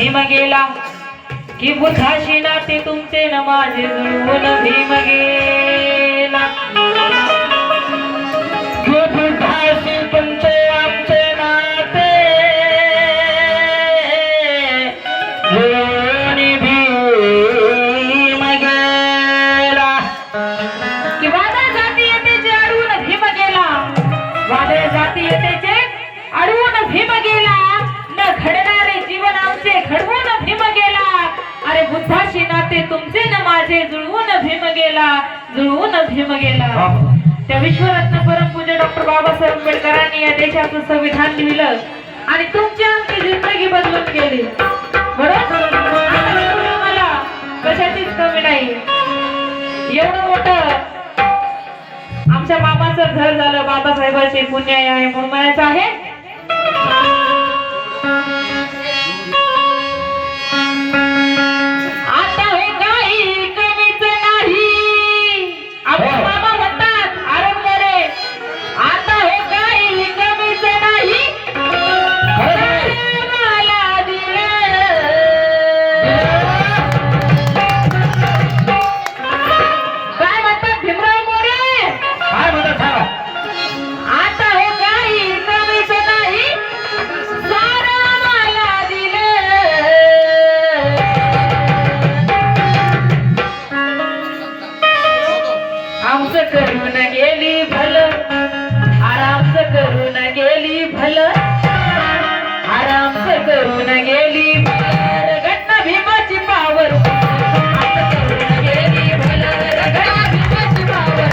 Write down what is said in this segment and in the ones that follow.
भीम गेला की बुद्धाशी नाते तुमचे न माझे जुळवून भीम गेला बुद्धाशी तुमचे आमचे नाते जुळवून भीम गेला की वादळ जातीयतेचे अडवून भीम गेला वादळ जातीयतेचे अडवून भीम गेला न घडणारे जीवन आमचे घडवून भीम गेला अरे बुद्धाशी नाते तुमचे न माझे जुळवून भीम गेला जुळवून भीम गेला त्या विश्वरत्न परमपूज्य डॉक्टर बाबासाहेब आंबेडकरांनी या देशाचं संविधान लिहिलं आणि तुमची आमची जिंदगी बदलून गेली बरोबर मला कशाचीच कमी नाही एवढं मोठं आमच्या मामाचं घर झालं बाबासाहेबांचे पुण्य आहे म्हणून म्हणायचं आहे आता हे काही कमीच नाही आपले मामा म्हणतात आरंभरे आता हे काही कमीच नाही मला दिलं काय म्हणतात भीमराव मोरे काय म्हणत सांगा आता हे काही कमीच नाही सारं मला दिलं आमचं करून गेली भलं आरामचं करून गेली भलं आरामचं करून गेली भलं घटना भीमाची पावर आमचं करून गेली भलं घटना भीमाची पावर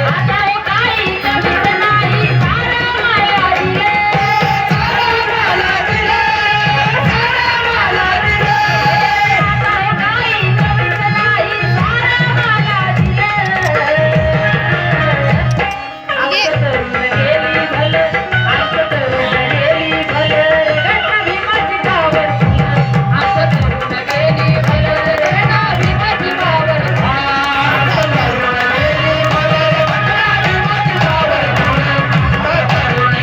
आता हे काही कमीच नाही सारं मला आता हे काही कमीच नाही सारं मला आमचं करून गेली भलं आमचं करून गेली भलं घटना भीमाची पावर आमचं करून गेली भलं घटना भीमाची पावर करून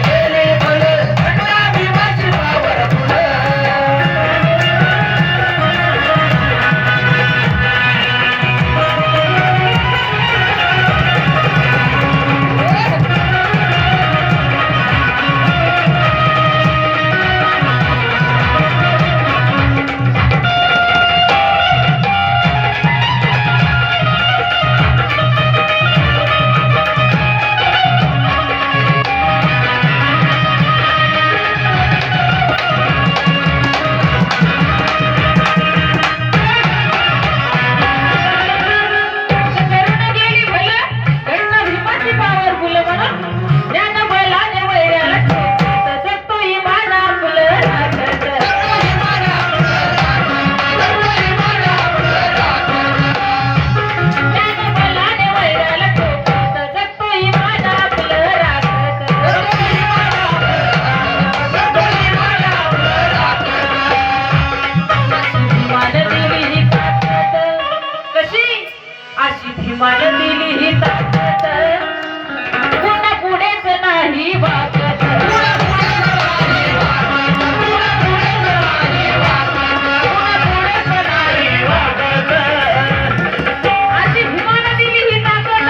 गेली भलं घटना भीमाची पावर फुलं म्हणून ज्ञान बळाने वैऱ्याला ठेवत जगतोही माझा फुलं राखत ज्ञान बळाने वैऱ्याला ठेवत जगतोही माझा फुलं राखत भीमान दिली ही ताकद कशी अशी भीमान दिली ही ताकद कोणा पुढेच नाही वागत अशी भीमान दिली ही ताकद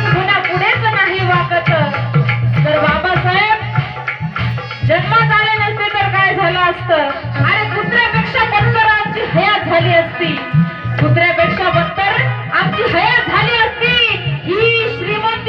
कोणा पुढेच नाही वागत तर बाबासाहेब जन्मात आले नसते तर काय झालं असतं अरे कुत्र्यापेक्षा बदतर आमची हयात झाली असती कुत्र्यापेक्षा बदतर आमची हयात झाली असती ही श्रीमंत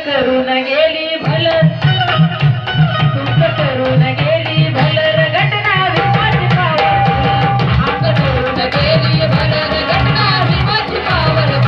करून गेली भलं तुमचं करून गेली भलं घटना भीमाची पावर आमचं करून गेली भलं घटना भीमाची पावर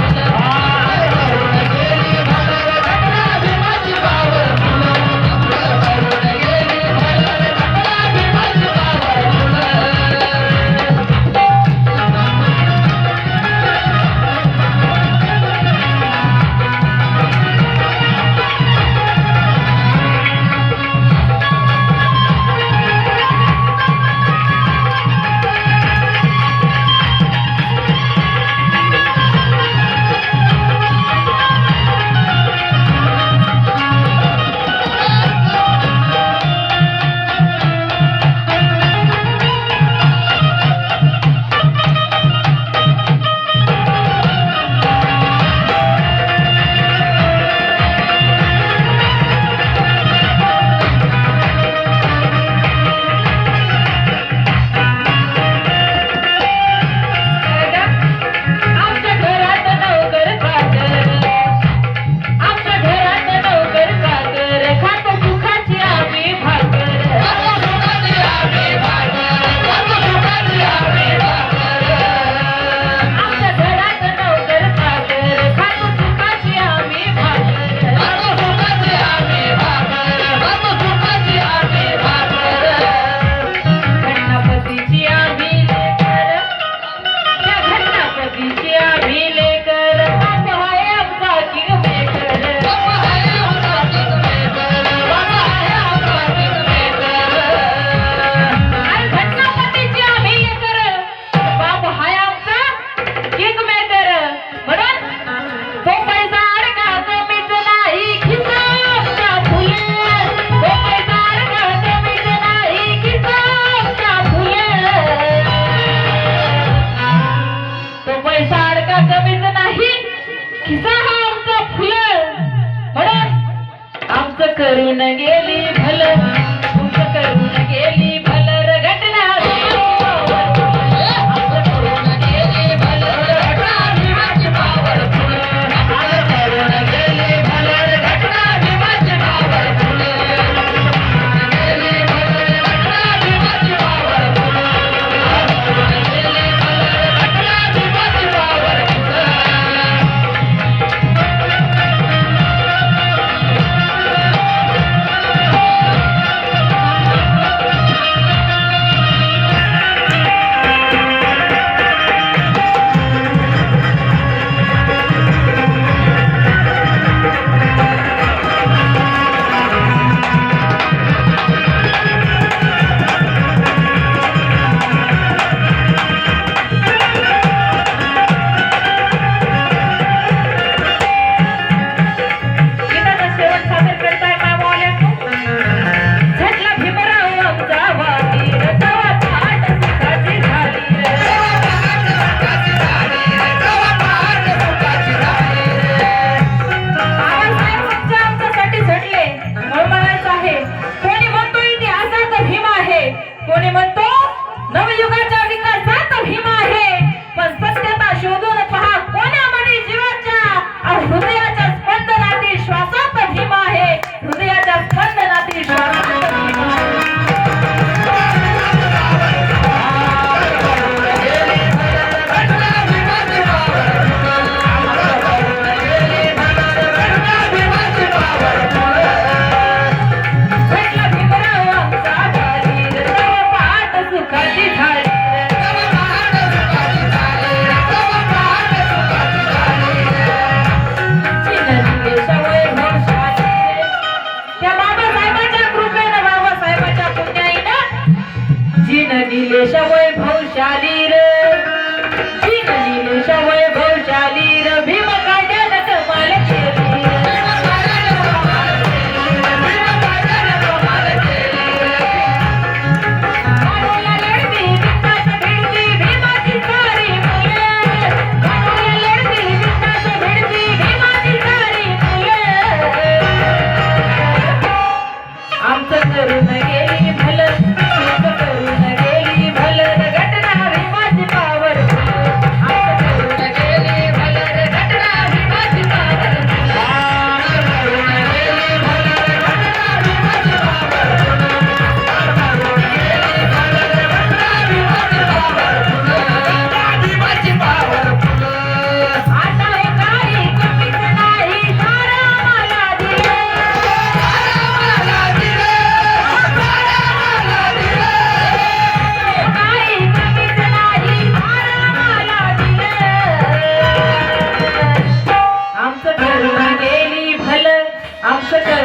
करून गेली भलं तुमचं करून गेली भलं र घटना आमचं करून गेली भलं घटना भीमाची पावर आमचं करून गेली भलं घटना भीमाची पावर गेली भलं घटना भीमाची पावर गेली भलं घटना भीमाची पावर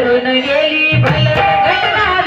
घडून गेली भल घटना